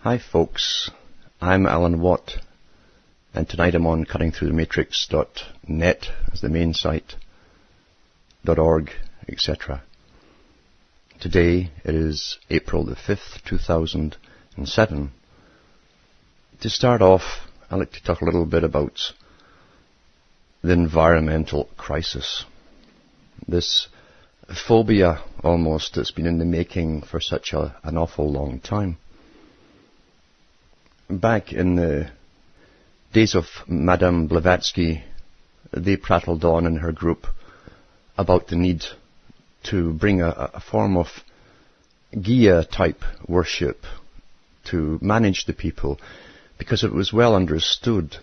Hi folks, I'm Alan Watt, and tonight I'm on cuttingthroughthematrix.net as the main site, .org, etc. Today it is April the 5th, 2007. To start off, I'd like to talk a little bit about the environmental crisis. This phobia almost that's been in the making for such an awful long time. Back in the days of Madame Blavatsky, they prattled on in her group about the need to bring a form of Gia-type worship to manage the people, because it was well understood,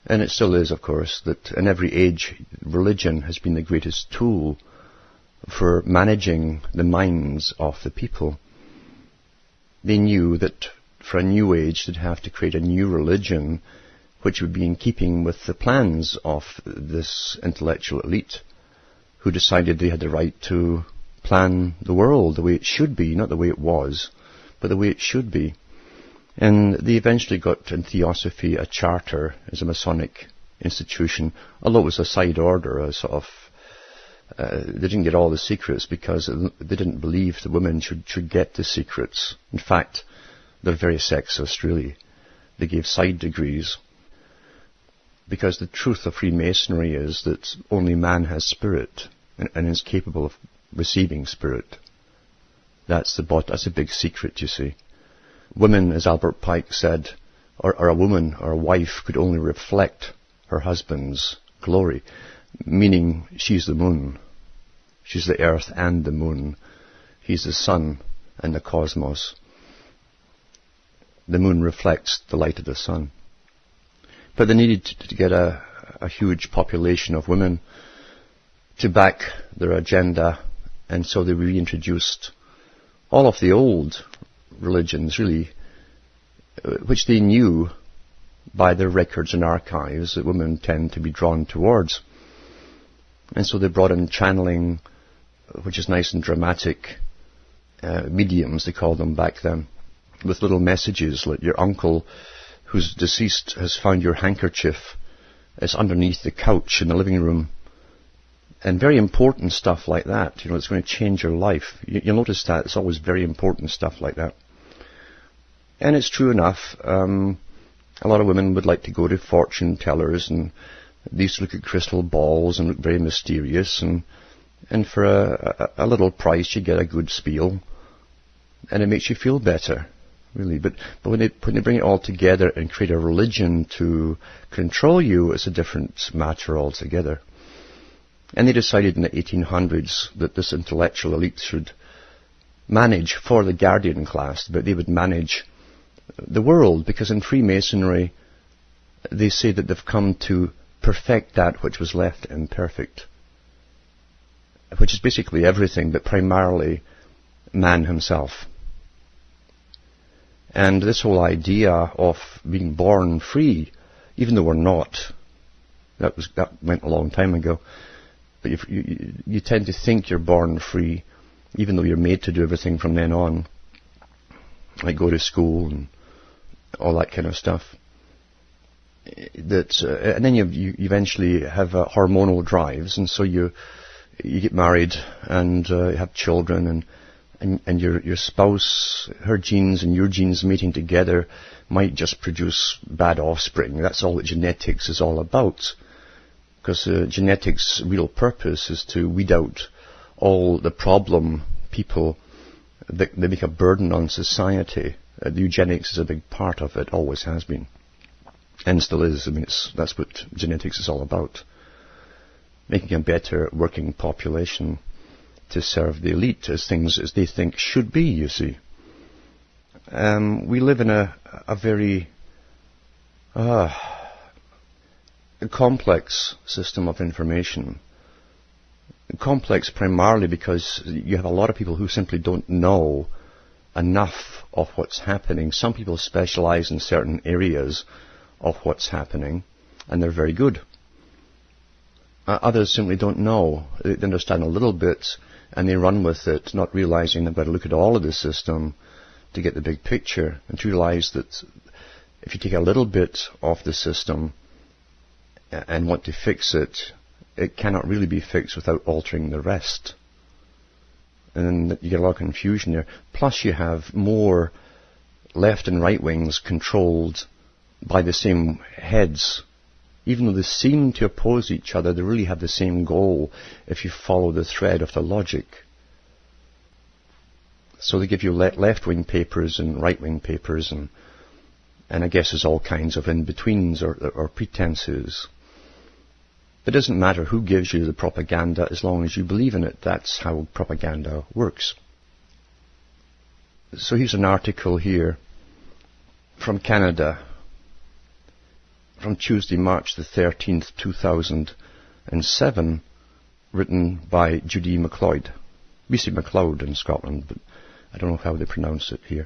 and it still is, of course, that in every age religion has been the greatest tool for managing the minds of the people. They knew that for a new age they'd have to create a new religion which would be in keeping with the plans of this intellectual elite who decided they had the right to plan the world the way it should be, not the way it was, but the way it should be. And they eventually got in Theosophy a charter as a Masonic institution, although it was a side order, a sort of they didn't get all the secrets because they didn't believe the women should get the secrets. In fact, they're very sexist, really. They gave side degrees. Because the truth of Freemasonry is that only man has spirit and is capable of receiving spirit. That's a big secret, you see. Women, as Albert Pike said, or a woman or a wife could only reflect her husband's glory, meaning she's the moon. She's the earth and the moon. He's the sun and the cosmos. The moon reflects the light of the sun. But they needed to get a huge population of women to back their agenda, and so they reintroduced all of the old religions, really, which they knew by their records and archives that women tend to be drawn towards. And so they brought in channeling, which is nice and dramatic, mediums, they called them back then, with little messages like your uncle who's deceased has found your handkerchief. It's underneath the couch in the living room. And very important stuff like that. You know, it's going to change your life. You'll notice that it's always very important stuff like that. And it's true enough. A lot of women would like to go to fortune tellers, and they used to look at crystal balls and look very mysterious. And for a little price, you get a good spiel, and it makes you feel better. Really, but when they bring it all together and create a religion to control you, it's a different matter altogether. And they decided in the 1800s that this intellectual elite should manage for the guardian class, but they would manage the world, because in Freemasonry they say that they've come to perfect that which was left imperfect, which is basically everything, but primarily man himself. And this whole idea of being born free, even though we're not, that went a long time ago, but you tend to think you're born free, even though you're made to do everything from then on, like go to school and all that kind of stuff. And then you eventually have hormonal drives, and so you get married and you have children, and your spouse, her genes and your genes meeting together might just produce bad offspring. That's all that genetics is all about. Because genetics' real purpose is to weed out all the problem people that they make a burden on society. Eugenics is a big part of it, always has been. And still is. I mean, that's what genetics is all about. Making a better working population to serve the elite as things as they think should be, you see. We live in a very complex system of information. Complex primarily because you have a lot of people who simply don't know enough of what's happening. Some people specialize in certain areas of what's happening, and they're very good. Others simply don't know. They understand a little bit, and they run with it, not realizing they've got to look at all of the system to get the big picture and to realize that if you take a little bit of the system and want to fix it, it cannot really be fixed without altering the rest. And you get a lot of confusion there. Plus you have more left and right wings controlled by the same heads. Even though they seem to oppose each other, they really have the same goal if you follow the thread of the logic. So they give you left-wing papers and right-wing papers, and I guess there's all kinds of in-betweens or pretenses. It doesn't matter who gives you the propaganda as long as you believe in it. That's how propaganda works. So here's an article here from Canada from Tuesday, March the 13th, 2007, written by Judy MacLeod. We say MacLeod in Scotland, but I don't know how they pronounce it here.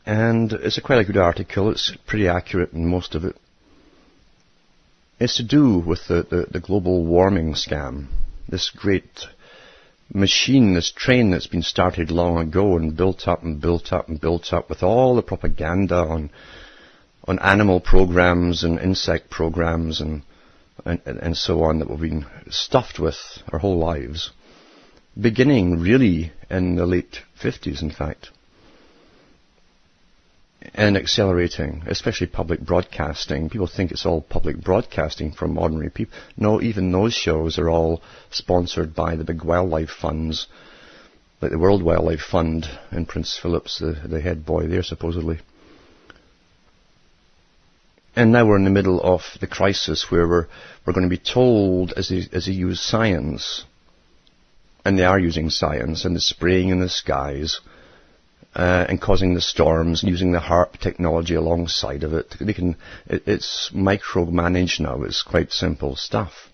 And it's quite a good article. It's pretty accurate in most of it. It's to do with the global warming scam. This great machine, this train that's been started long ago and built up and built up and built up with all the propaganda on animal programs and insect programs and so on that we've been stuffed with our whole lives. Beginning really in the late 50s, in fact. And accelerating, especially public broadcasting. People think it's all public broadcasting from ordinary people. No, even those shows are all sponsored by the big wildlife funds, like the World Wildlife Fund and Prince Philip's the head boy there, supposedly. And now we're in the middle of the crisis where we're going to be told as they use science, and they are using science, and the spraying in the skies, and causing the storms, using the HARP technology alongside of it. It's micromanaged now. It's quite simple stuff.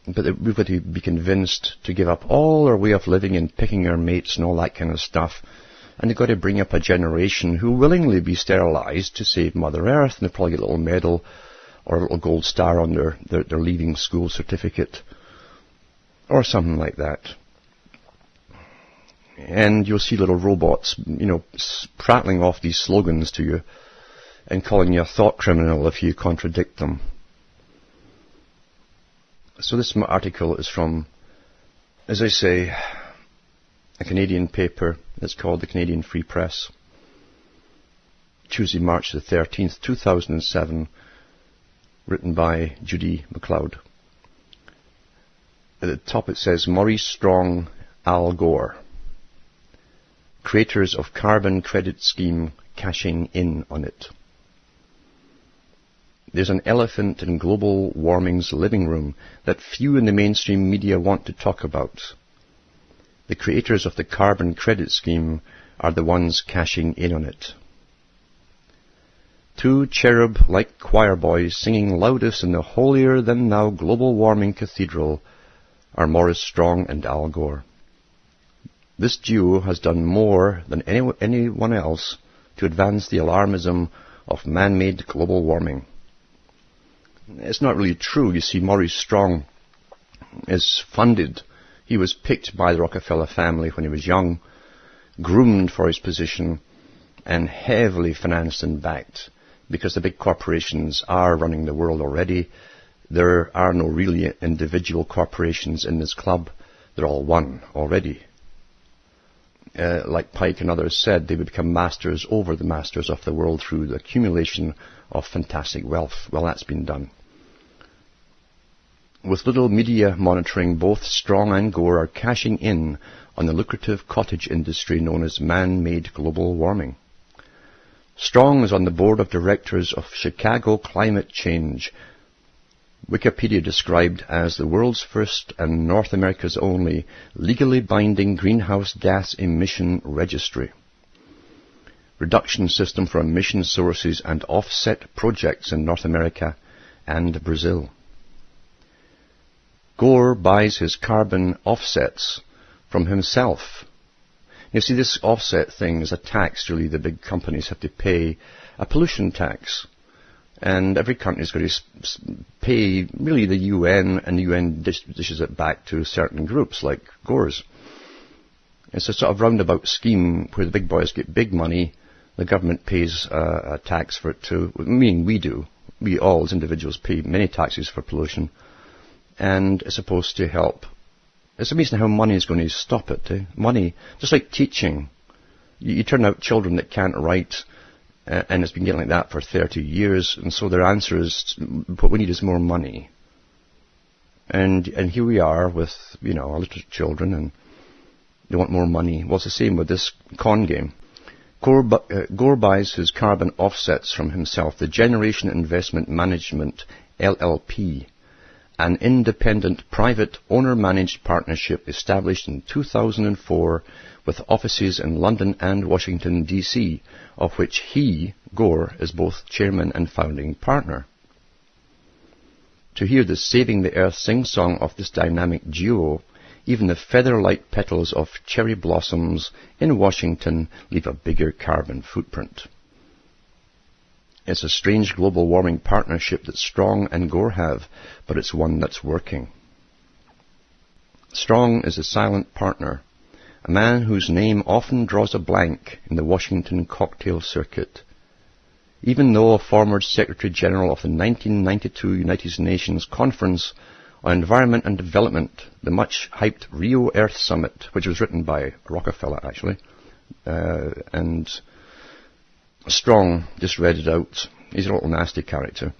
But we've got to be convinced to give up all our way of living and picking our mates and all that kind of stuff. And they've got to bring up a generation who willingly be sterilized to save Mother Earth, and they'll probably get a little medal or a little gold star on their leaving school certificate or something like that. And you'll see little robots, prattling off these slogans to you and calling you a thought criminal if you contradict them. So this article is from, as I say, a Canadian paper that's called the Canadian Free Press. Tuesday, March the 13th, 2007, written by Judy MacLeod. At the top it says, Maurice Strong, Al Gore. Creators of carbon credit scheme cashing in on it. There's an elephant in global warming's living room that few in the mainstream media want to talk about. The creators of the carbon credit scheme are the ones cashing in on it. Two cherub-like choir boys singing loudest in the holier-than-thou global warming cathedral are Maurice Strong and Al Gore. This duo has done more than anyone else to advance the alarmism of man-made global warming. It's not really true. You see, Maurice Strong is funded. He was picked by the Rockefeller family when he was young, groomed for his position, and heavily financed and backed, because the big corporations are running the world already. There are no really individual corporations in this club. They're all one already. Like Pike and others said, they would become masters over the masters of the world through the accumulation of fantastic wealth. Well, that's been done. With little media monitoring, both Strong and Gore are cashing in on the lucrative cottage industry known as man-made global warming. Strong is on the board of directors of Chicago Climate Change, Wikipedia described as the world's first and North America's only legally binding greenhouse gas emission registry. Reduction system for emission sources and offset projects in North America and Brazil. Gore buys his carbon offsets from himself. You see, this offset thing is a tax, really. The big companies have to pay a pollution tax. And every country's got to pay, really, the UN, and the UN dishes it back to certain groups, like Gore's. It's a sort of roundabout scheme where the big boys get big money, the government pays a tax for it too. I mean, we do. We all as individuals pay many taxes for pollution, and it's supposed to help. It's amazing how money is going to stop it. Money, just like teaching. You turn out children that can't write, and it's been getting like that for 30 years, and so their answer is, what we need is more money. And here we are with, our little children, and they want more money. Well, it's the same with this con game. Gore buys his carbon offsets from himself. The Generation Investment Management, LLP, an independent private owner-managed partnership established in 2004 with offices in London and Washington, D.C., of which he, Gore, is both chairman and founding partner. To hear the Saving the Earth sing-song of this dynamic duo, even the feather-light petals of cherry blossoms in Washington leave a bigger carbon footprint. It's a strange global warming partnership that Strong and Gore have, but it's one that's working. Strong is a silent partner, a man whose name often draws a blank in the Washington cocktail circuit. Even though a former Secretary General of the 1992 United Nations Conference on Environment and Development, the much-hyped Rio Earth Summit, which was written by Rockefeller, actually, and Strong just read it out. He's a little nasty character.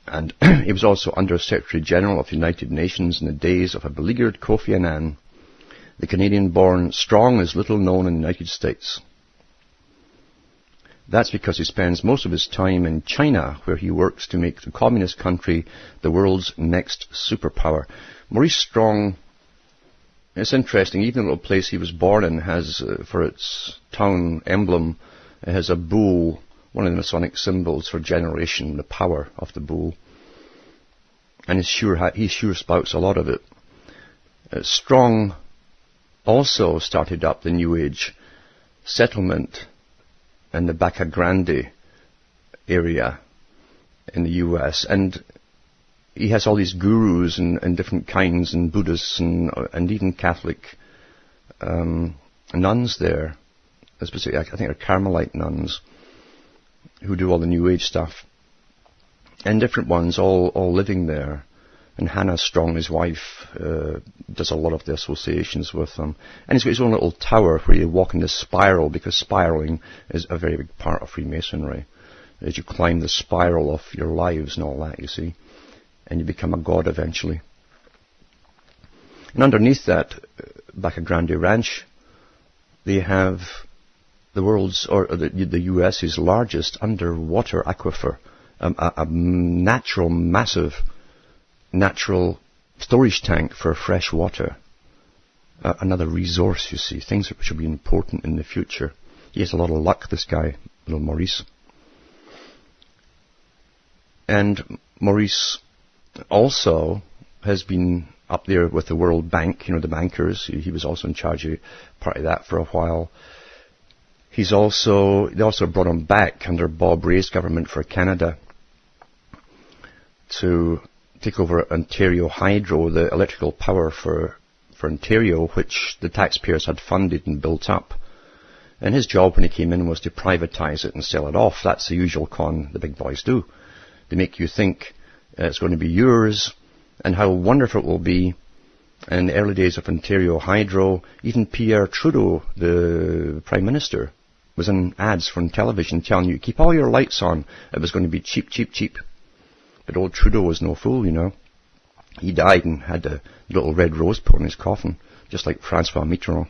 And he was also Under-Secretary General of the United Nations in the days of a beleaguered Kofi Annan. The Canadian-born Strong is little known in the United States. That's because he spends most of his time in China, where he works to make the communist country the world's next superpower. Maurice Strong, it's interesting, even the little place he was born in has, for its town emblem, it has a bull, one of the Masonic symbols for generation, the power of the bull. And he sure spouts a lot of it. Strong also started up the New Age settlement in the Baca Grande area in the US, and he has all these gurus and different kinds, and Buddhists and even Catholic nuns there, especially I think they're Carmelite nuns who do all the New Age stuff, and different ones all living there. And Hannah Strong, his wife, does a lot of the associations with them. And he's got his own little tower where you walk in this spiral, because spiraling is a very big part of Freemasonry. As you climb the spiral of your lives and all that, you see. And you become a god eventually. And underneath that Baca Grande Ranch, they have the world's, or the US's largest underwater aquifer, a natural storage tank for fresh water. Another resource, you see, things that should be important in the future. He has a lot of luck, this guy, little Maurice. And Maurice also has been up there with the World Bank, the bankers. He was also in charge of part of that for a while. They also brought him back under Bob Rae's government for Canada to take over Ontario Hydro, the electrical power for Ontario, which the taxpayers had funded and built up. And his job when he came in was to privatize it and sell it off. That's the usual con the big boys do. They make you think it's going to be yours and how wonderful it will be. In the early days of Ontario Hydro, even Pierre Trudeau, the Prime Minister, was in ads from television telling you, keep all your lights on. It was going to be cheap, cheap, cheap. But old Trudeau was no fool, He died and had a little red rose put on his coffin, just like Francois Mitterrand.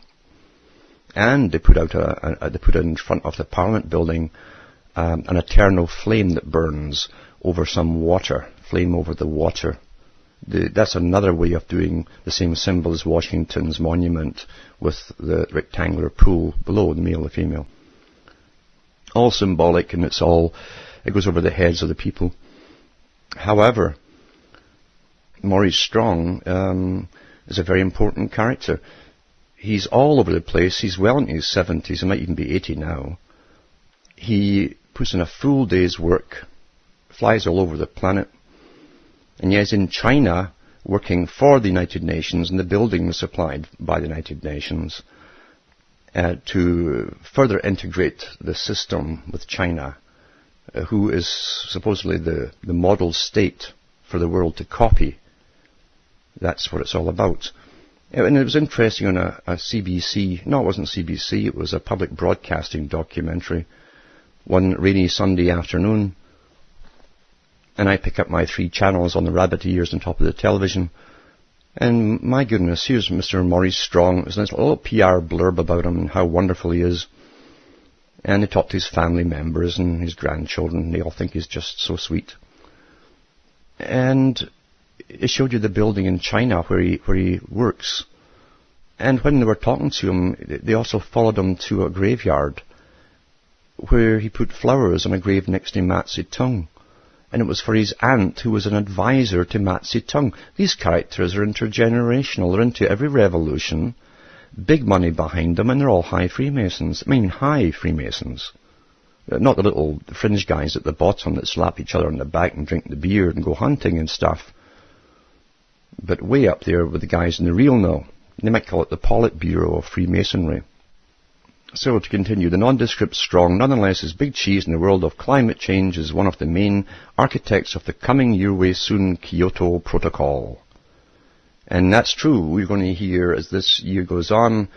And they put in front of the Parliament building an eternal flame that burns over some water, flame over the water. That's another way of doing the same symbol as Washington's monument with the rectangular pool below, the male and the female. All symbolic, and it goes over the heads of the people. However, Maurice Strong is a very important character. He's all over the place. He's well into his 70s. He might even be 80 now. He puts in a full day's work, flies all over the planet, and yet he's in China working for the United Nations and the buildings supplied by the United Nations. to further integrate the system with China, who is supposedly the model state for the world to copy. That's what it's all about. And it was interesting on a CBC, no, it wasn't CBC, it was a public broadcasting documentary, one rainy Sunday afternoon, and I pick up my 3 channels on the rabbit ears on top of the television, and my goodness, here's Mr. Maurice Strong. There's a little PR blurb about him and how wonderful he is. And he talked to his family members and his grandchildren. They all think he's just so sweet. And it showed you the building in China where he works. And when they were talking to him, they also followed him to a graveyard where he put flowers on a grave next to Mao Zedong. And it was for his aunt, who was an advisor to Mao Zedong. These characters are intergenerational. They're into every revolution. Big money behind them, and they're all high Freemasons. I mean, high Freemasons. Not the little fringe guys at the bottom that slap each other on the back and drink the beer and go hunting and stuff. But way up there with the guys in the real know. They might call it the Politburo of Freemasonry. So to continue, the nondescript Strong nonetheless is big cheese in the world of climate change, is one of the main architects of the coming your way soon Kyoto Protocol. And that's true. We're going to hear as this year goes on,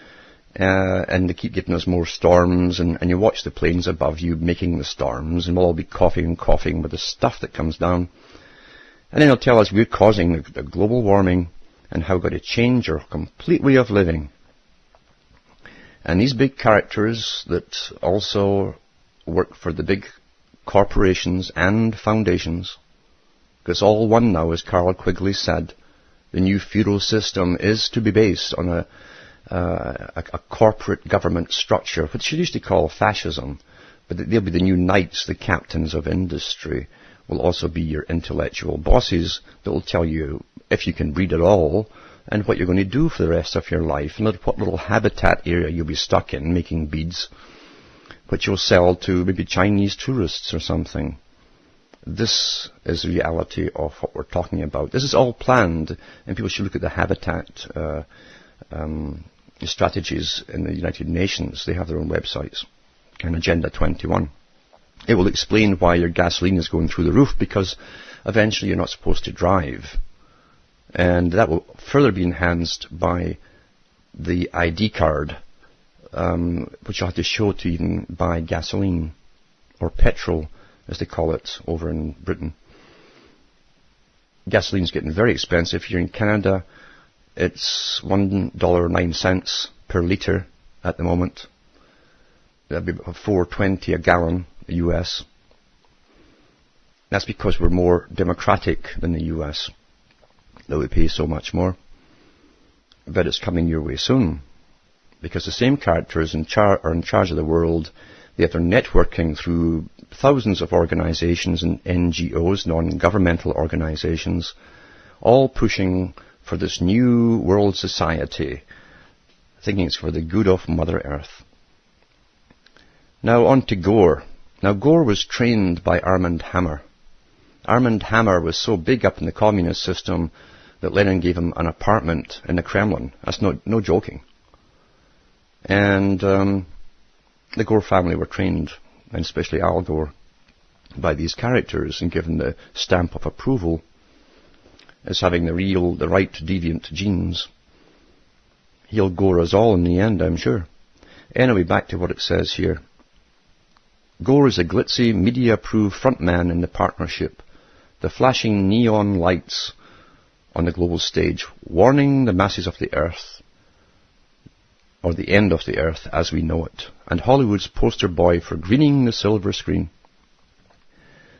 and they keep giving us more storms, and you watch the planes above you making the storms, and we'll all be coughing and coughing with the stuff that comes down. And then they'll tell us we're causing the global warming and how we've got to change our complete way of living. And these big characters that also work for the big corporations and foundations, because all one now, as Carl Quigley said, the new feudal system is to be based on a corporate government structure, which you used to call fascism, but they'll be the new knights, the captains of industry, will also be your intellectual bosses that will tell you if you can read at all, and what you're going to do for the rest of your life, and what little habitat area you'll be stuck in making beads, which you'll sell to maybe Chinese tourists or something. This is the reality of what we're talking about. This is all planned, and people should look at the habitat strategies in the United Nations. They have their own websites, and Agenda 21. It will explain why your gasoline is going through the roof, because eventually you're not supposed to drive. And that will further be enhanced by the ID card, which you'll have to show to even buy gasoline, or petrol, as they call it over in Britain. Gasoline's getting very expensive. Here in Canada, it's $1.09 per litre at the moment. That'd be about $4.20 a gallon, US. That's because we're more democratic than the US. That we pay so much more. But it's coming your way soon, because the same characters are in charge of the world. They have their networking through thousands of organizations and NGOs, non-governmental organizations, all pushing for this new world society, thinking it's for the good of Mother Earth. Now on to Gore. Now Gore was trained by Armand Hammer. Armand Hammer was so big up in the communist system that Lenin gave him an apartment in the Kremlin. That's no joking. And the Gore family were trained, and especially Al Gore, by these characters and given the stamp of approval as having the right deviant genes. He'll gore us all in the end, I'm sure. Anyway, back to what it says here. Gore is a glitzy, media-approved frontman in the partnership, the flashing neon lights on the global stage, warning the masses of the earth, or the end of the earth as we know it, and Hollywood's poster boy for greening the silver screen.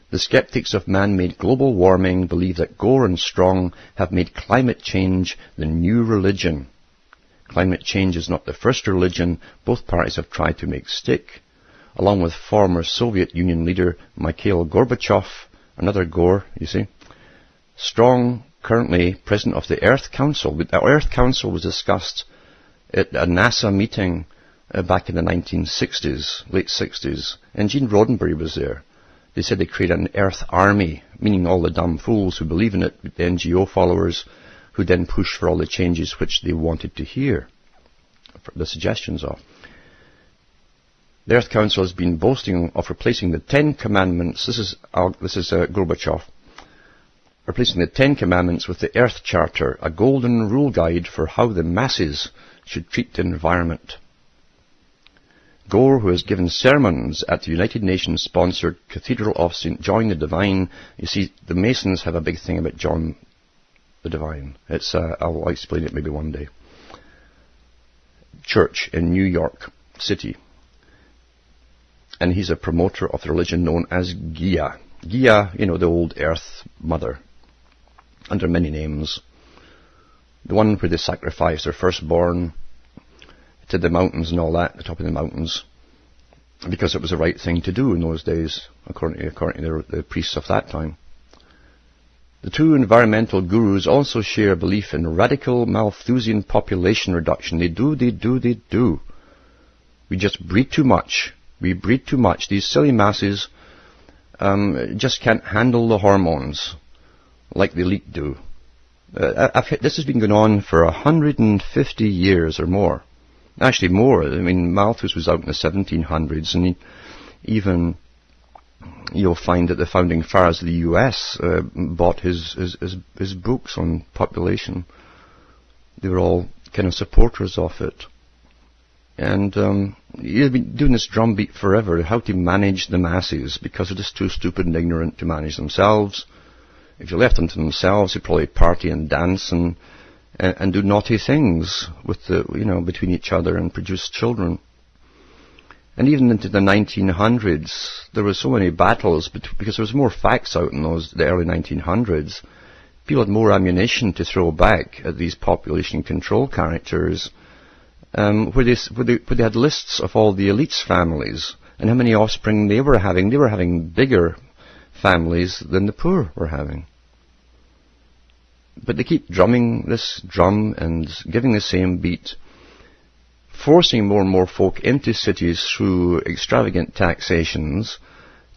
The skeptics of man-made global warming believe that Gore and Strong have made climate change the new religion. Climate change is not the first religion both parties have tried to make stick. Along with former Soviet Union leader Mikhail Gorbachev, another Gore, you see, Strong, currently president of the Earth Council. The Earth Council was discussed at a NASA meeting back in the 1960s, late 60s, and Gene Roddenberry was there. They said they created an Earth Army, meaning all the dumb fools who believe in it, the NGO followers, who then push for all the changes which they wanted to hear, for the suggestions of. The Earth Council has been boasting of replacing the 10 Commandments. This is Gorbachev. Replacing the 10 Commandments with the Earth Charter, a golden rule guide for how the masses should treat the environment. Gore, who has given sermons at the United Nations-sponsored Cathedral of St. John the Divine. You see, the Masons have a big thing about John the Divine. I'll explain it maybe one day. Church in New York City. And he's a promoter of the religion known as Gaia. Gaia, you know, the old Earth Mother, under many names. The one where they sacrificed their firstborn to the mountains and all that, the top of the mountains, because it was the right thing to do in those days, according to the priests of that time. The two environmental gurus also share a belief in radical Malthusian population reduction. They do. We just breed too much. We breed too much. These silly masses just can't handle the hormones like the elite do. This has been going on for 150 years or more. Actually more. I mean, Malthus was out in the 1700s, and even you'll find that the founding fathers of the US bought his books on population. They were all kind of supporters of it. And you've been doing this drumbeat forever, how to manage the masses, because they're just too stupid and ignorant to manage themselves. If you left them to themselves, they'd probably party and dance and do naughty things with between each other and produce children. And even into the 1900s, there were so many battles because there was more facts out in the early 1900s. People had more ammunition to throw back at these population control characters, where they had lists of all the elites' families and how many offspring they were having. They were having bigger families than the poor were having. But they keep drumming this drum and giving the same beat, forcing more and more folk into cities through extravagant taxations,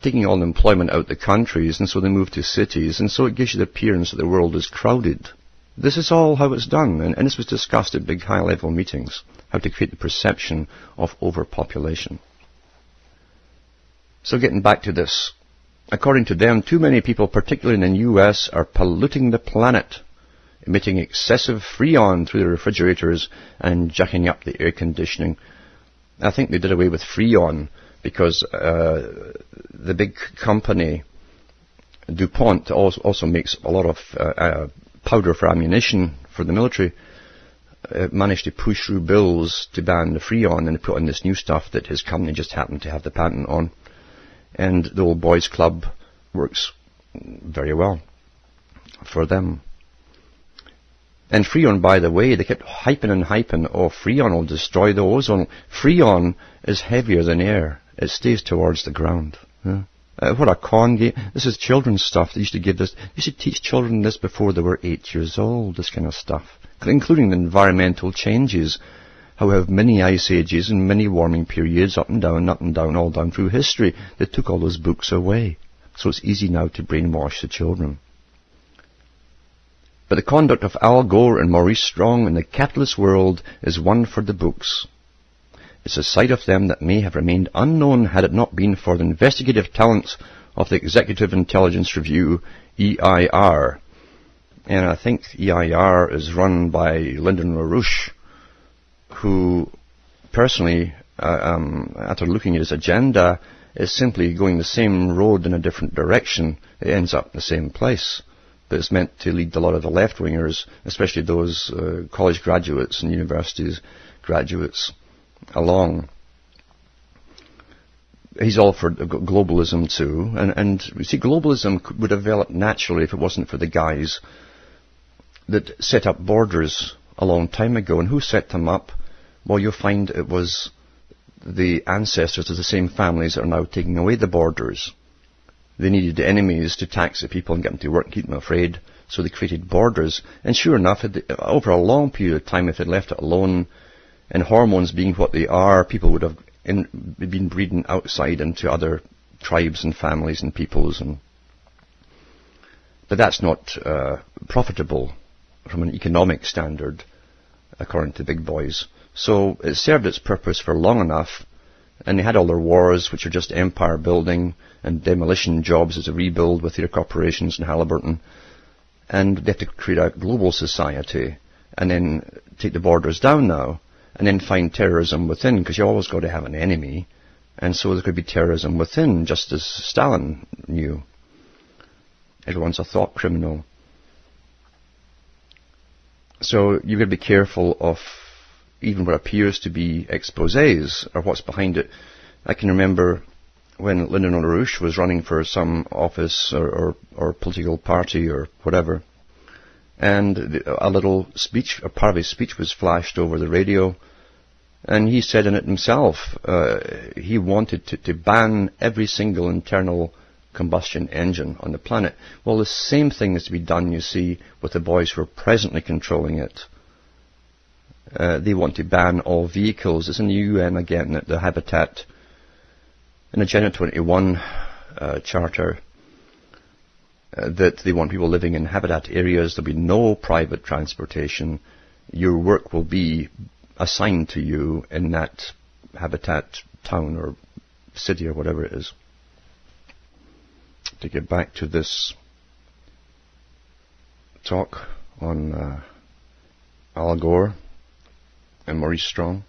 taking all employment out the countries, and so they move to cities, and so it gives you the appearance that the world is crowded. This is all how it's done, and this was discussed at big high-level meetings, how to create the perception of overpopulation. So getting back to this, according to them, too many people, particularly in the US, are polluting the planet, emitting excessive freon through the refrigerators and jacking up the air conditioning. I think they did away with freon because the big company DuPont also makes a lot of powder for ammunition for the military. Managed to push through bills to ban the freon, and put in this new stuff that his company just happened to have the patent on. And the old boys club works very well for them. And Freon, by the way, they kept hyping, oh, Freon will destroy the ozone. Freon is heavier than air. It stays towards the ground. What a con game. This is children's stuff. They used to give this. You should teach children this before they were 8 years old, this kind of stuff, including the environmental changes, how we have many ice ages and many warming periods, up and down, all down through history. They took all those books away. So it's easy now to brainwash the children. But the conduct of Al Gore and Maurice Strong in the capitalist world is one for the books. It's a side of them that may have remained unknown had it not been for the investigative talents of the Executive Intelligence Review, EIR. And I think EIR is run by Lyndon LaRouche, who personally, after looking at his agenda, is simply going the same road in a different direction. It ends up in the same place. But it's meant to lead a lot of the left-wingers, especially those college graduates and universities graduates, along. He's all for globalism too, and you see, globalism would have developed naturally if it wasn't for the guys that set up borders a long time ago. And who set them up? Well, you'll find it was the ancestors of the same families that are now taking away the borders. They needed enemies to tax the people and get them to work and keep them afraid, so they created borders. And sure enough, over a long period of time, if they'd left it alone, and hormones being what they are, people would have been breeding outside into other tribes and families and peoples. But that's not profitable from an economic standard, according to big boys. So it served its purpose for long enough And they had all their wars, which are just empire building and demolition jobs as a rebuild with their corporations in Halliburton. And they have to create a global society and then take the borders down now and then find terrorism within, because you always got to have an enemy. And so there could be terrorism within, just as Stalin knew. Everyone's a thought criminal. So you've got to be careful of even what appears to be exposés or what's behind it. I can remember when Lyndon LaRouche was running for some office or political party or whatever, and a little speech, a part of his speech was flashed over the radio, and he said in it himself, he wanted to ban every single internal combustion engine on the planet. Well, the same thing is to be done, you see, with the boys who are presently controlling it. They want to ban all vehicles. It's in the UN again, the Habitat, in the Agenda 21 Charter, that they want people living in habitat areas. There'll be no private transportation. Your work will be assigned to you in that habitat town or city or whatever it is. To get back to this talk on Al Gore and Maurice Strong,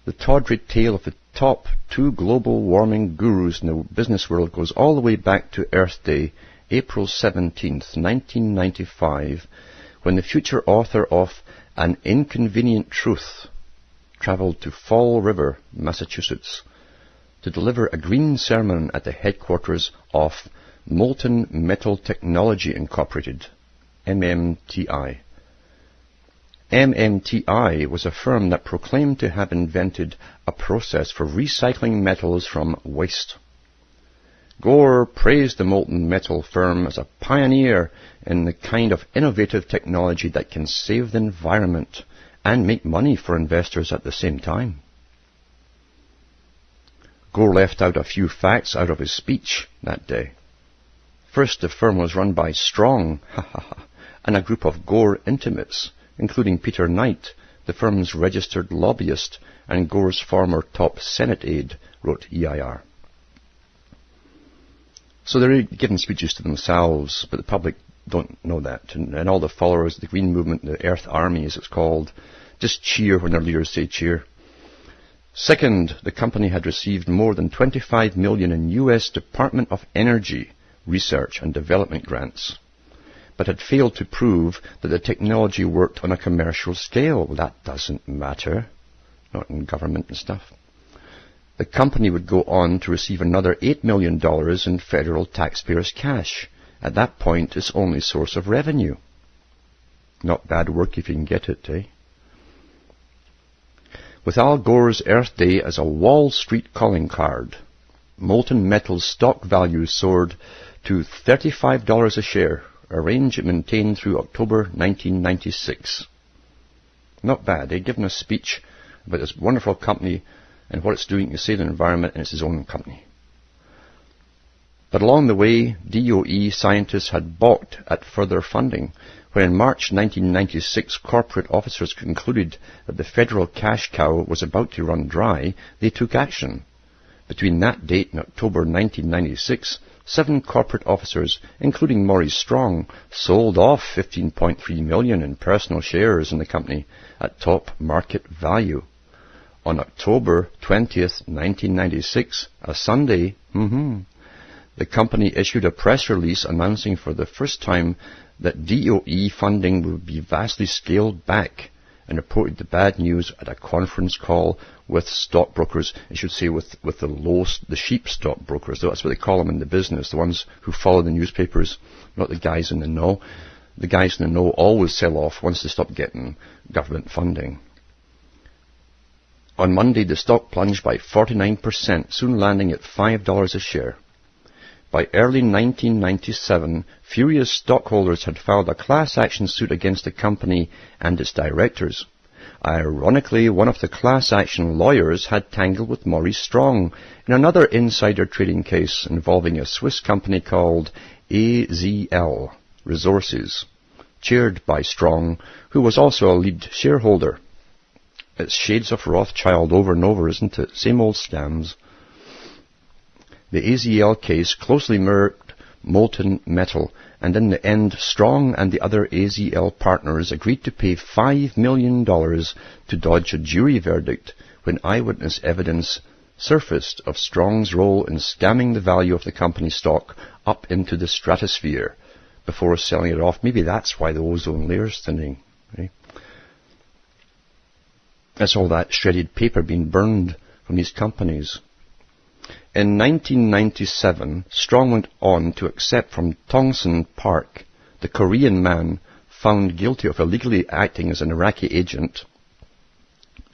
the tawdry tale of the top 2 global warming gurus in the business world goes all the way back to Earth Day, April 17th, 1995, when the future author of An Inconvenient Truth travelled to Fall River, Massachusetts, to deliver a green sermon at the headquarters of Molten Metal Technology Incorporated, MMTI. MMTI was a firm that proclaimed to have invented a process for recycling metals from waste. Gore praised the molten metal firm as a pioneer in the kind of innovative technology that can save the environment and make money for investors at the same time. Gore left out a few facts out of his speech that day. First, the firm was run by Strong, and a group of Gore intimates, including Peter Knight, the firm's registered lobbyist and Gore's former top Senate aide, wrote EIR. So they're giving speeches to themselves, but the public don't know that. And all the followers of the Green Movement, the Earth Army as it's called, just cheer when their leaders say cheer. Second, the company had received more than $25 million in U.S. Department of Energy research and development grants, but had failed to prove that the technology worked on a commercial scale. Well, that doesn't matter, not in government and stuff. The company would go on to receive another $8 million in federal taxpayers' cash, at that point its only source of revenue. Not bad work if you can get it, eh? With Al Gore's Earth Day as a Wall Street calling card, Molten Metal's stock value soared to $35 a share, a range it maintained through October 1996. Not bad. They'd given a speech about this wonderful company and what it's doing to save the environment, and it's his own company. But along the way, DOE scientists had balked at further funding. When in March 1996 corporate officers concluded that the federal cash cow was about to run dry, they took action. Between that date and October 1996, 7 corporate officers, including Maurice Strong, sold off $15.3 million in personal shares in the company at top market value. On October 20th, 1996, a Sunday, the company issued a press release announcing for the first time that DOE funding would be vastly scaled back, and reported the bad news at a conference call with stockbrokers. I should say with the sheep stockbrokers. That's what they call them in the business, the ones who follow the newspapers, not the guys in the know. The guys in the know always sell off once they stop getting government funding. On Monday, the stock plunged by 49%, soon landing at $5 a share. By early 1997, furious stockholders had filed a class action suit against the company and its directors. Ironically, one of the class action lawyers had tangled with Maurice Strong in another insider trading case involving a Swiss company called AZL Resources, chaired by Strong, who was also a lead shareholder. It's shades of Rothschild over and over, isn't it? Same old scams. The AZL case closely mirrored molten metal, and in the end, Strong and the other AZL partners agreed to pay $5 million to dodge a jury verdict when eyewitness evidence surfaced of Strong's role in scamming the value of the company's stock up into the stratosphere before selling it off. Maybe that's why the ozone layer's thinning. Right? That's all that shredded paper being burned from these companies. In 1997, Strong went on to accept from Tongson Park, the Korean man found guilty of illegally acting as an Iraqi agent.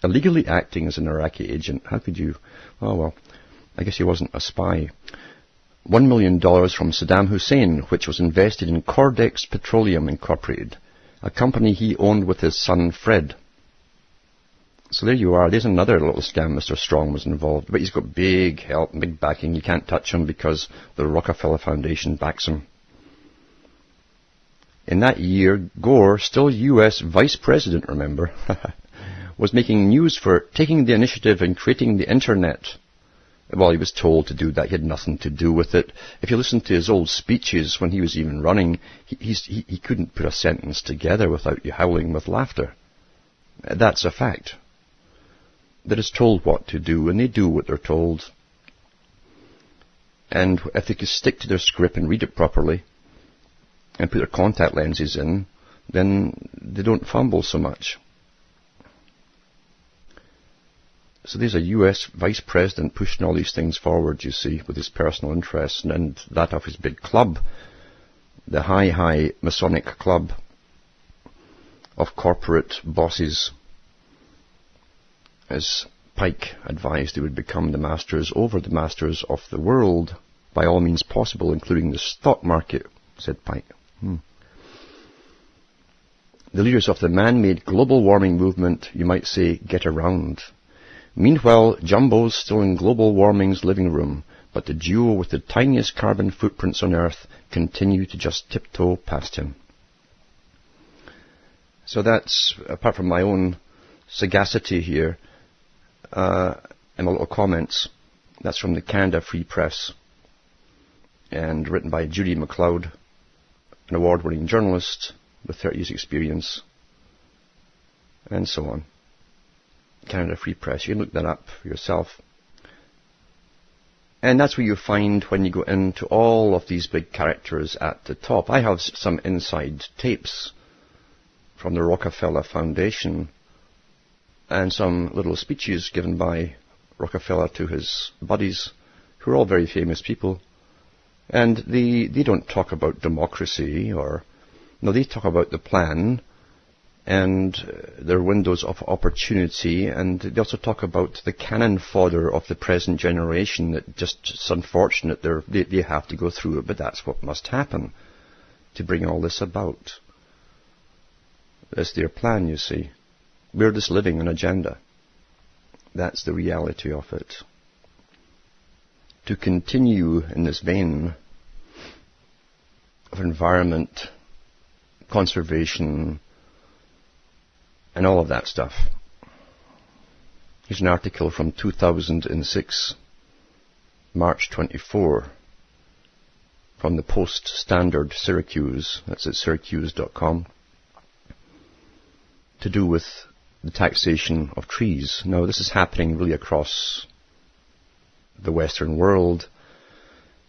Illegally acting as an Iraqi agent? How could you? Oh well, I guess he wasn't a spy. $1 million from Saddam Hussein, which was invested in Cordex Petroleum Incorporated, a company he owned with his son Fred. So there you are. There's another little scam Mr. Strong was involved. But he's got big help and big backing. You can't touch him because the Rockefeller Foundation backs him. In that year, Gore, still U.S. Vice President, remember, was making news for taking the initiative in creating the Internet. Well, he was told to do that. He had nothing to do with it. If you listen to his old speeches when he was even running, he couldn't put a sentence together without you howling with laughter. That's a fact. That is told what to do, and they do what they're told. And if they could stick to their script and read it properly, and put their contact lenses in, then they don't fumble so much. So there's a US Vice President pushing all these things forward, you see, with his personal interests, and that of his big club, the high Masonic club of corporate bosses. As Pike advised, they would become the masters over the masters of the world, by all means possible, including the stock market, said Pike. The leaders of the man-made global warming movement, you might say, get around. Meanwhile, Jumbo's still in global warming's living room, but the duo with the tiniest carbon footprints on Earth continue to just tiptoe past him. So that's, apart from my own sagacity here, and my little comments, that's from the Canada Free Press, and written by Judy MacLeod, an award-winning journalist with 30 years' experience, and so on. Canada Free Press. You can look that up for yourself. And that's what you find when you go into all of these big characters at the top. I have some inside tapes from the Rockefeller Foundation and some little speeches given by Rockefeller to his buddies, who are all very famous people. And they don't talk about democracy they talk about the plan and their windows of opportunity, and they also talk about the cannon fodder of the present generation that it's unfortunate they have to go through it, but that's what must happen to bring all this about. That's their plan, you see. We're just living an agenda. That's the reality of it. To continue in this vein of environment, conservation, and all of that stuff. Here's an article from 2006, March 24, from the Post-Standard Syracuse, that's at syracuse.com, to do with the taxation of trees. Now, this is happening really across the Western world,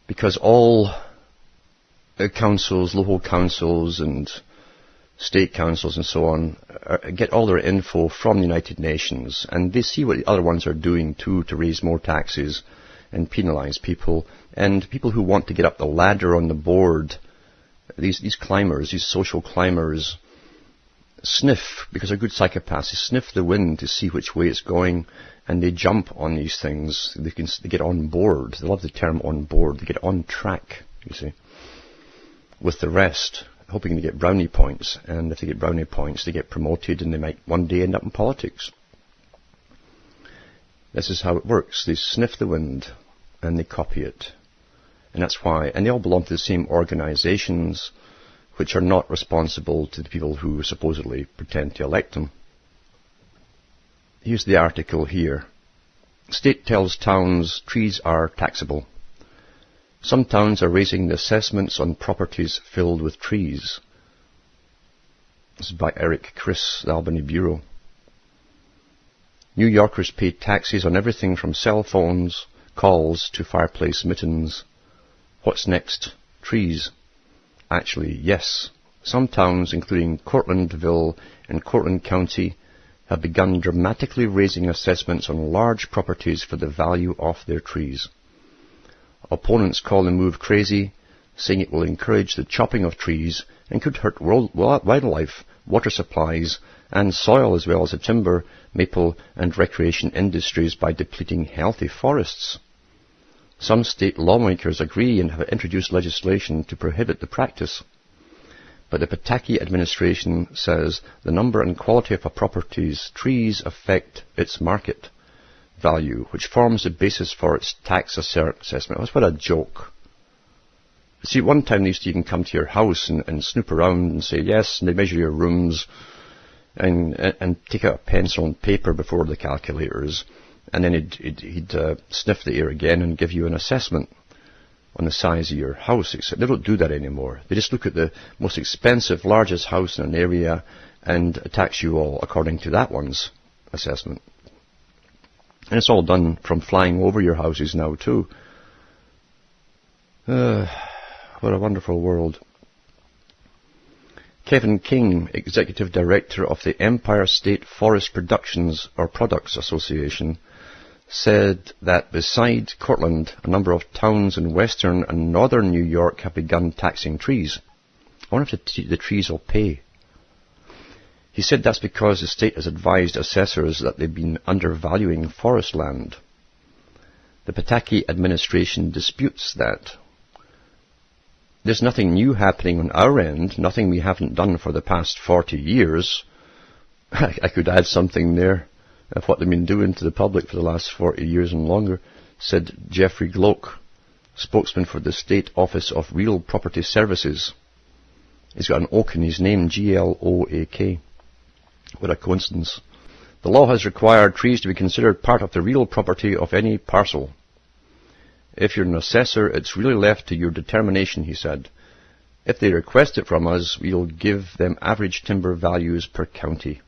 because all councils, local councils and state councils and so on get all their info from the United Nations, and they see what the other ones are doing too to raise more taxes and penalize people. And people who want to get up the ladder on the board, these climbers, these social climbers, sniff, because they're good psychopaths, they sniff the wind to see which way it's going, and they jump on these things. They get on board. They love the term on board. They get on track, you see, with the rest, hoping to get brownie points. And if they get brownie points, they get promoted, and they might one day end up in politics. This is how it works. They sniff the wind and they copy it. And that's why, and they all belong to the same organizations, which are not responsible to the people who supposedly pretend to elect them. Here's the article here. State tells towns trees are taxable. Some towns are raising the assessments on properties filled with trees. This is by Eric Chris, the Albany Bureau. New Yorkers pay taxes on everything from cell phones, calls to fireplace mittens. What's next? Trees. Actually, yes. Some towns, including Cortlandville and Cortland County, have begun dramatically raising assessments on large properties for the value of their trees. Opponents call the move crazy, saying it will encourage the chopping of trees and could hurt wildlife, water supplies, and soil, as well as the timber, maple, and recreation industries by depleting healthy forests. Some state lawmakers agree and have introduced legislation to prohibit the practice. But the Pataki administration says the number and quality of a property's trees affect its market value, which forms the basis for its tax assessment. That's what a joke. See, one time they used to even come to your house and snoop around and say yes, and they measure your rooms and take out a pencil and paper before the calculators, and then he'd sniff the air again and give you an assessment on the size of your house. Except they don't do that anymore. They just look at the most expensive, largest house in an area and tax you all according to that one's assessment. And it's all done from flying over your houses now too. What a wonderful world. Kevin King, Executive Director of the Empire State Forest Productions or Products Association, said that beside Cortland, a number of towns in western and northern New York have begun taxing trees. I wonder if the trees will pay. He said that's because the state has advised assessors that they've been undervaluing forest land. The Pataki administration disputes that. There's nothing new happening on our end, nothing we haven't done for the past 40 years. I could add something there of what they've been doing to the public for the last 40 years and longer, said Jeffrey Glock, spokesman for the State Office of Real Property Services. He's got an oak in his name, Gloak. What a coincidence. The law has required trees to be considered part of the real property of any parcel. If you're an assessor, it's really left to your determination, he said. If they request it from us, we'll give them average timber values per county.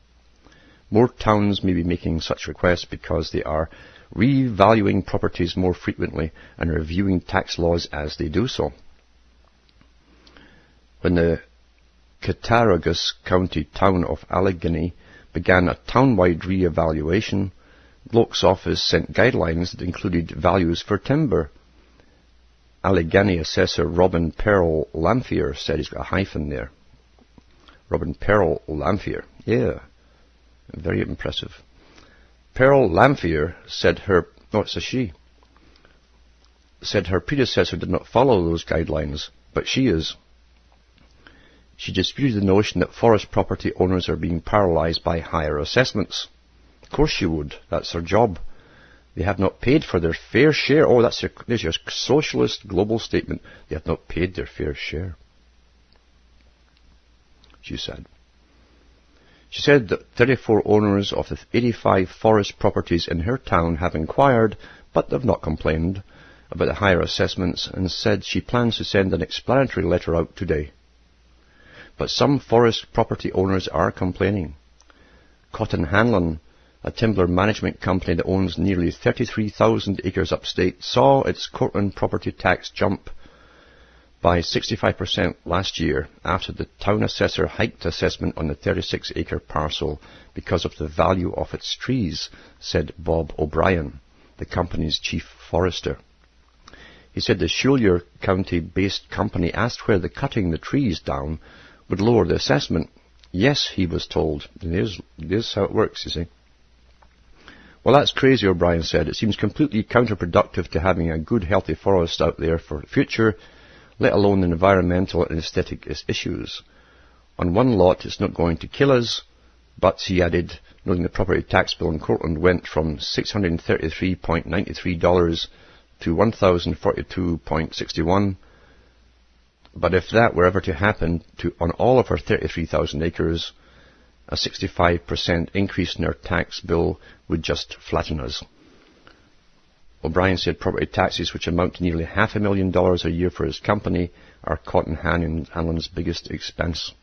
More towns may be making such requests because they are revaluing properties more frequently and reviewing tax laws as they do so. When the Cattaraugus County town of Allegheny began a town-wide re-evaluation, Glock's office sent guidelines that included values for timber. Allegheny assessor Robin Pearl Lamphere said, he's got a hyphen there. Robin Pearl Lamphere, yeah, very impressive. Pearl Lamphere said said her predecessor did not follow those guidelines, but she is. She disputed the notion that forest property owners are being paralyzed by higher assessments. Of course you would. That's their job. They have not paid for their fair share. Oh, there's your socialist global statement. They have not paid their fair share, she said. She said that 34 owners of the 85 forest properties in her town have inquired, but have not complained about the higher assessments, and said she plans to send an explanatory letter out today. But some forest property owners are complaining. Cotton Hanlon, a timber management company that owns nearly 33,000 acres upstate, saw its Cortland property tax jump by 65% last year after the town assessor hiked assessment on the 36-acre parcel because of the value of its trees, said Bob O'Brien, the company's chief forester. He said the Schuyler County-based company asked whether cutting the trees down would lower the assessment. Yes, he was told. And here's how it works, you see. Well, that's crazy, O'Brien said. It seems completely counterproductive to having a good, healthy forest out there for the future, let alone the environmental and aesthetic issues. On one lot, it's not going to kill us, but, he added, noting the property tax bill in Cortland went from $633.93 to $1,042.61. But if that were ever to happen on all of our 33,000 acres, a 65% increase in our tax bill would just flatten us. O'Brien said property taxes, which amount to nearly $500,000 a year for his company, are Cotton Hanlon's biggest expense.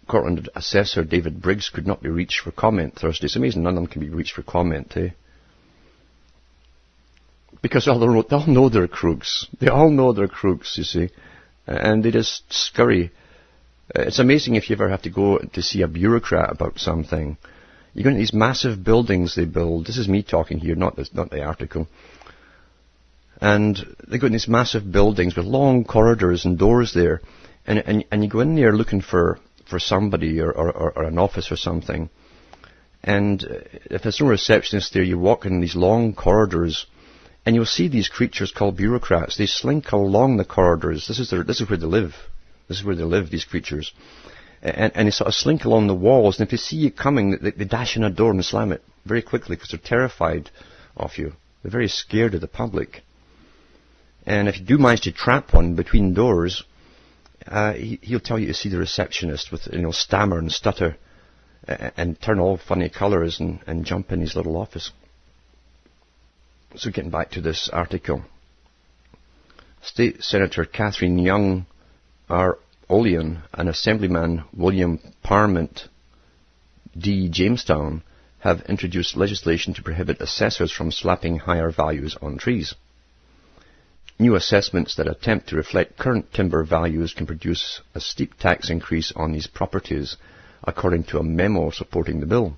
Cortland assessor David Briggs could not be reached for comment Thursday. It's amazing none of them can be reached for comment, eh? Because they all know they're crooks. They all know they're crooks, you see. And they just scurry. It's amazing if you ever have to go to see a bureaucrat about something. You go into these massive buildings they build. This is me talking here, not the article. And they go in these massive buildings with long corridors and doors there. And you go in there looking for somebody or an office or something. And if there's no receptionist there, you walk in these long corridors and you'll see these creatures called bureaucrats. They slink along the corridors. This is where they live. This is where they live, these creatures. And they sort of slink along the walls. And if they see you coming, they dash in a door and slam it very quickly because they're terrified of you. They're very scared of the public. And if you do manage to trap one between doors, he'll tell you to see the receptionist with, stammer and stutter and turn all funny colours and jump in his little office. So getting back to this article. State Senator Catherine Young R. Olean and Assemblyman William Parment D. Jamestown have introduced legislation to prohibit assessors from slapping higher values on trees. New assessments that attempt to reflect current timber values can produce a steep tax increase on these properties, according to a memo supporting the bill.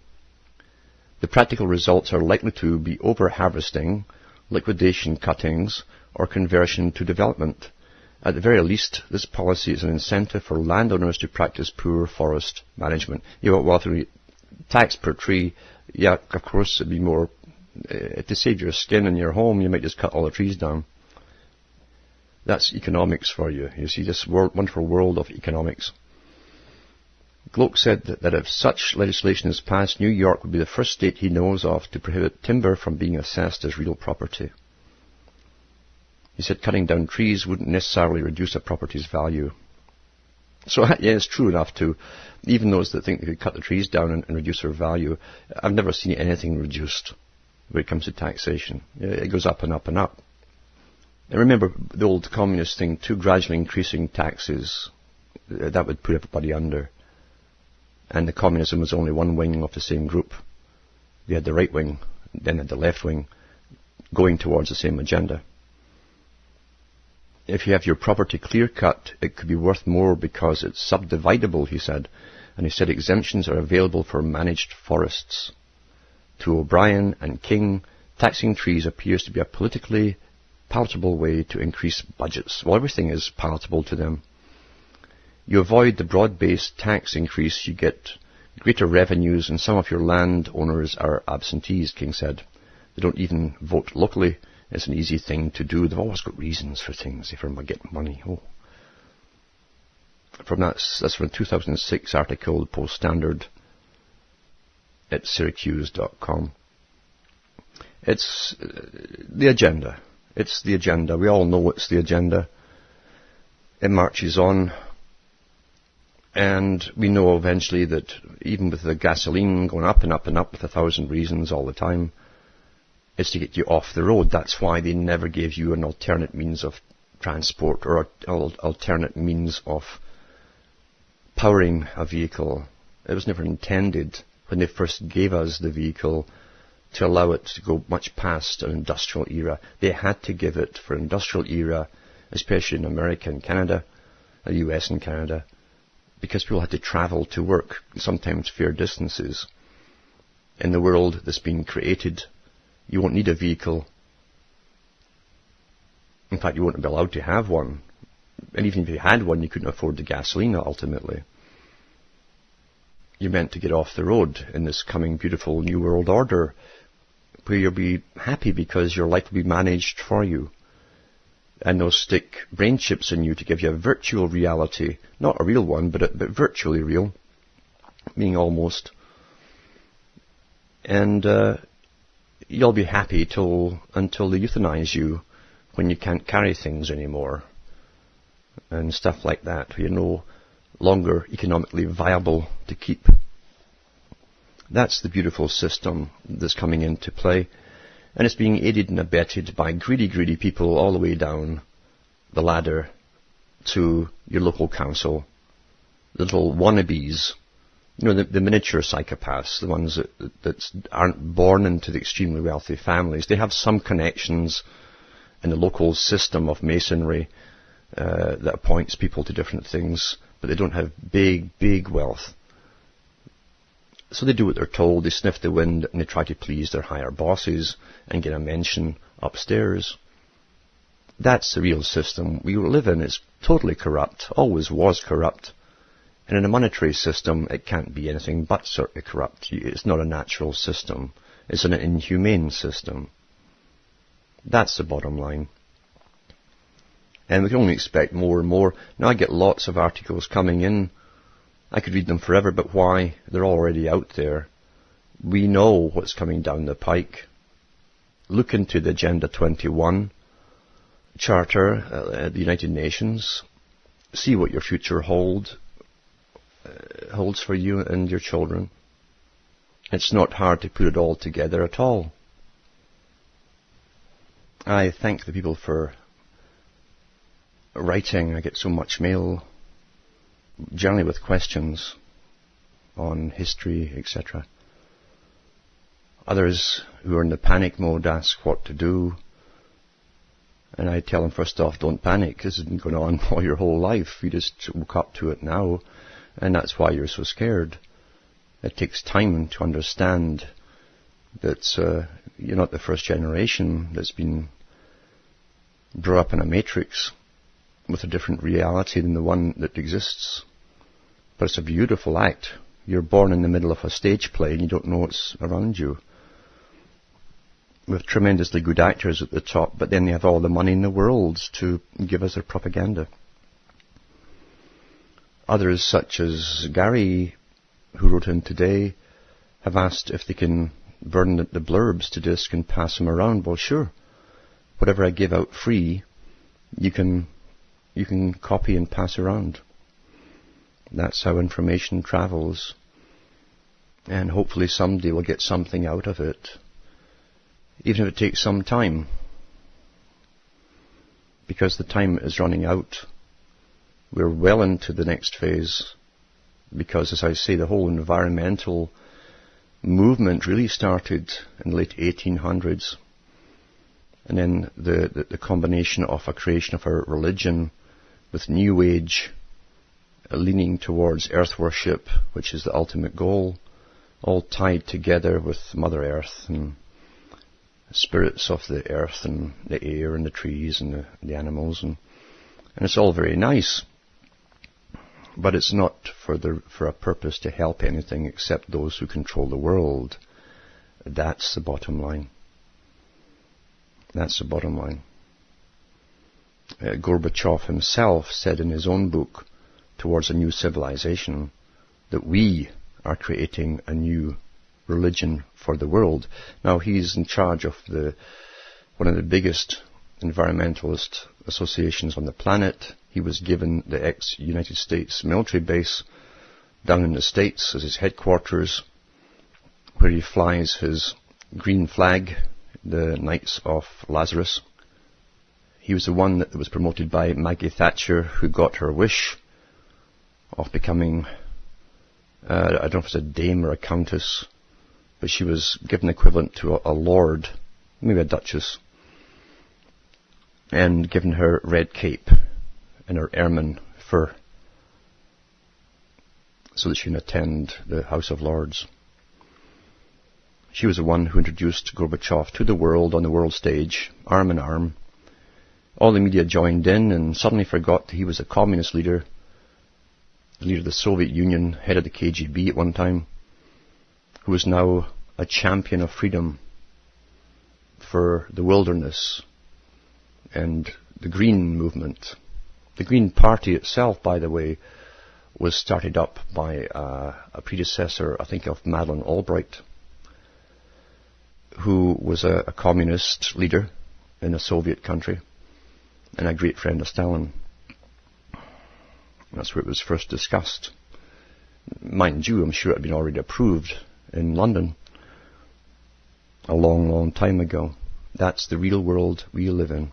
The practical results are likely to be over-harvesting, liquidation cuttings, or conversion to development. At the very least, this policy is an incentive for landowners to practice poor forest management. Tax per tree, yeah, of course, it'd be more, to save your skin and your home, you might just cut all the trees down. That's economics for you. You see this wonderful world of economics. Gloak said that if such legislation is passed, New York would be the first state he knows of to prohibit timber from being assessed as real property. He said cutting down trees wouldn't necessarily reduce a property's value. So, yeah, it's true enough to, even those that think they could cut the trees down and reduce their value, I've never seen anything reduced when it comes to taxation. It goes up and up and up. And remember the old communist thing, too, gradually increasing taxes, that would put everybody under. And the communism was only one wing of the same group. They had the right wing, then had the left wing, going towards the same agenda. If you have your property clear-cut, it could be worth more because it's subdividable, he said. And he said exemptions are available for managed forests. To O'Brien and King, taxing trees appears to be a politically palatable way to increase budgets. Well, everything is palatable to them. You avoid the broad-based tax increase, you get greater revenues, and some of your landowners are absentees, King said. They don't even vote locally. It's an easy thing to do. They've always got reasons for things, if they get money. Oh. That's from a 2006 article, the Post Standard at Syracuse.com. It's the agenda. It's the agenda. We all know it's the agenda. It marches on. And we know eventually that even with the gasoline going up and up and up with 1,000 reasons all the time, it's to get you off the road. That's why they never gave you an alternate means of transport or an alternate means of powering a vehicle. It was never intended when they first gave us the vehicle to allow it to go much past an industrial era. They had to give it for industrial era, especially in America and Canada, the US and Canada, because people had to travel to work, sometimes fair distances. In the world that's been created, you won't need a vehicle. In fact, you won't be allowed to have one. And even if you had one, you couldn't afford the gasoline ultimately. You're meant to get off the road in this coming beautiful new world order where you'll be happy because your life will be managed for you. And they'll stick brain chips in you to give you a virtual reality. Not a real one, but virtually real. Meaning almost. And you'll be happy until they euthanize you when you can't carry things anymore. And stuff like that. You're no longer economically viable to keep. That's the beautiful system that's coming into play. And it's being aided and abetted by greedy people all the way down the ladder to your local council, the little wannabes, the miniature psychopaths, the ones that aren't born into the extremely wealthy families. They have some connections in the local system of masonry that appoints people to different things, but they don't have big wealth. So they do what they're told, they sniff the wind, and they try to please their higher bosses and get a mention upstairs. That's the real system we live in. It's totally corrupt, always was corrupt. And in a monetary system, it can't be anything but certainly corrupt. It's not a natural system. It's an inhumane system. That's the bottom line. And we can only expect more and more. Now I get lots of articles coming in. I could read them forever, but why? They're already out there. We know what's coming down the pike. Look into the Agenda 21 Charter at the United Nations. See what your future holds for you and your children. It's not hard to put it all together at all. I thank the people for writing. I get so much mail, generally with questions on history, etc. Others who are in the panic mode ask what to do. And I tell them, first off, don't panic. This has been going on all your whole life. You just woke up to it now. And that's why you're so scared. It takes time to understand that you're not the first generation that's been brought up in a matrix with a different reality than the one that exists. But it's a beautiful act. You're born in the middle of a stage play and you don't know what's around you. With tremendously good actors at the top, but then they have all the money in the world to give us their propaganda. Others, such as Gary, who wrote in today, have asked if they can burn the blurbs to disk and pass them around. Well, sure. Whatever I give out free, you can copy and pass around. That's how information travels. And hopefully someday we'll get something out of it, even if it takes some time. Because the time is running out. We're well into the next phase, because, as I say, the whole environmental movement really started in the late 1800s. And then the combination of a creation of a religion with New Age leaning towards earth worship, which is the ultimate goal, all tied together with Mother Earth and spirits of the earth and the air and the trees and the animals. And it's all very nice. But it's not for a purpose to help anything except those who control the world. That's the bottom line. That's the bottom line. Gorbachev himself said in his own book, Towards a New Civilization, that we are creating a new religion for the world. Now he's in charge of one of the biggest environmentalist associations on the planet. He was given the ex-United States military base down in the States as his headquarters, where he flies his green flag, the Knights of Lazarus. He was the one that was promoted by Maggie Thatcher, who got her wish of becoming, I don't know if it's a dame or a countess, but she was given equivalent to a lord, maybe a duchess, and given her red cape and her ermine fur so that she can attend the House of Lords. She was the one who introduced Gorbachev to the world on the world stage, arm in arm. All the media joined in and suddenly forgot that he was a communist leader, the leader of the Soviet Union, head of the KGB at one time, who was now a champion of freedom for the wilderness and the Green movement. The Green Party itself, by the way, was started up by a predecessor, I think, of Madeleine Albright, who was a communist leader in a Soviet country and a great friend of Stalin. That's where it was first discussed. Mind you, I'm sure it had been already approved in London a long, long time ago. That's the real world we live in.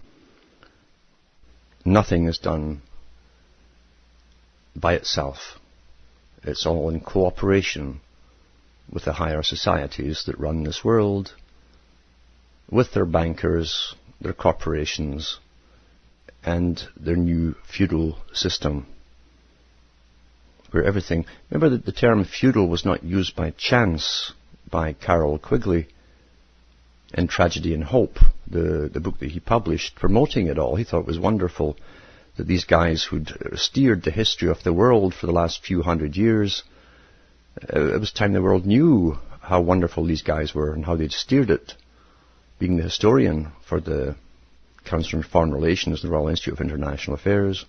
Nothing is done by itself. It's all in cooperation with the higher societies that run this world, with their bankers, their corporations, and their new feudal system, where everything... Remember that the term feudal was not used by chance by Carroll Quigley in Tragedy and Hope, the book that he published, promoting it all. He thought it was wonderful that these guys who'd steered the history of the world for the last few hundred years, it was time the world knew how wonderful these guys were and how they'd steered it. Being the historian for the Council on Foreign Relations, the Royal Institute of International Affairs,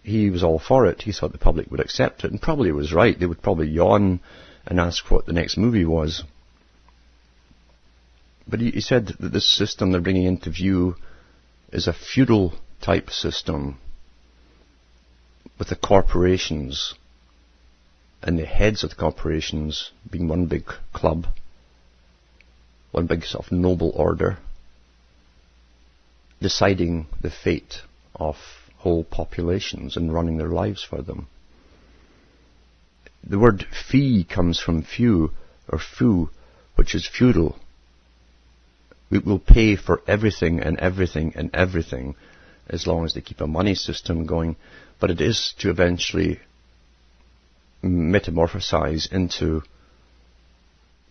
he was all for it. He thought the public would accept it, and probably was right. They would probably yawn and ask what the next movie was. But he said that this system they're bringing into view is a feudal type system with the corporations and the heads of the corporations being one big club, one big sort of noble order, deciding the fate of whole populations and running their lives for them. The word fee comes from few, or feu, which is feudal. We will pay for everything and everything and everything as long as they keep a money system going, but it is to eventually metamorphosize into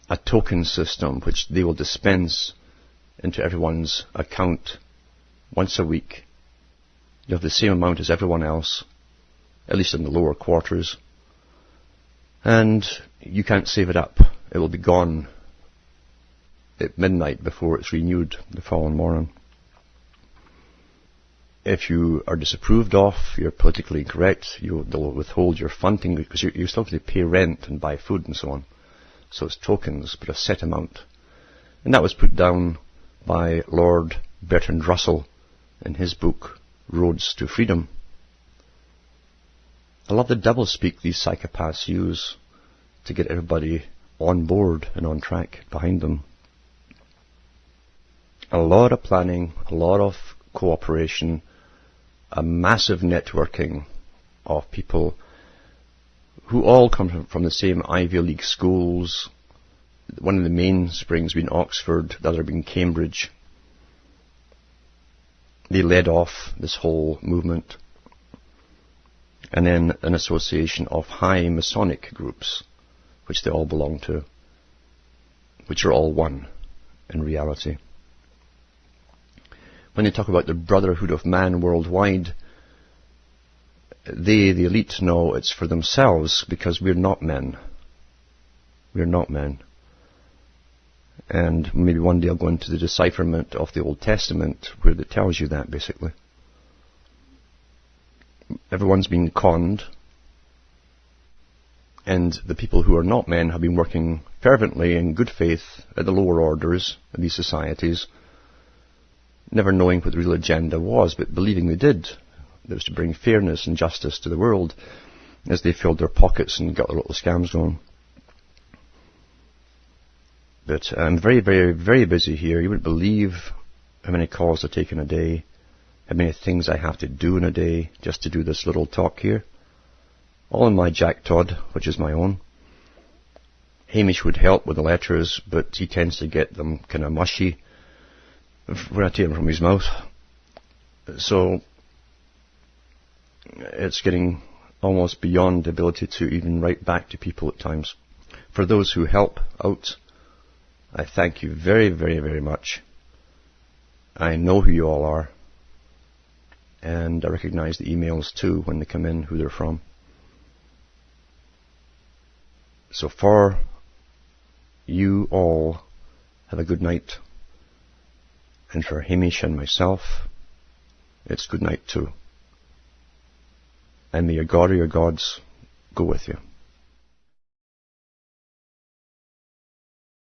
a token system which they will dispense into everyone's account once a week. You have the same amount as everyone else, at least in the lower quarters, and you can't save it up. It will be gone at midnight before it's renewed the following morning. If you are disapproved of, you're politically incorrect, they'll withhold your funding because you still have to pay rent and buy food and so on. So it's tokens, but a set amount. And that was put down by Lord Bertrand Russell in his book, Roads to Freedom. I love the doublespeak these psychopaths use to get everybody on board and on track behind them. A lot of planning, a lot of cooperation, a massive networking of people who all come from the same Ivy League schools, one of the mainsprings being Oxford, the other being Cambridge. They led off this whole movement. And then an association of high Masonic groups, which they all belong to, which are all one in reality. When they talk about the brotherhood of man worldwide, they, the elite, know it's for themselves because we're not men. We're not men. And maybe one day I'll go into the decipherment of the Old Testament where it tells you that, basically. Everyone's been conned, and the people who are not men have been working fervently in good faith at the lower orders of these societies, never knowing what the real agenda was, but believing they did. It was to bring fairness and justice to the world as they filled their pockets and got their little scams going. But I'm very, very, very busy here. You wouldn't believe how many calls I take in a day, how many things I have to do in a day just to do this little talk here. All in my Jack Todd, which is my own. Hamish would help with the letters, but he tends to get them kind of mushy when I take them from his mouth. So it's getting almost beyond the ability to even write back to people at times. For those who help out, I thank you very, very, very much. I know who you all are, and I recognize the emails too when they come in, who they're from. So for you all, have a good night. And for Hamish and myself, it's good night too. And may your God or your gods go with you.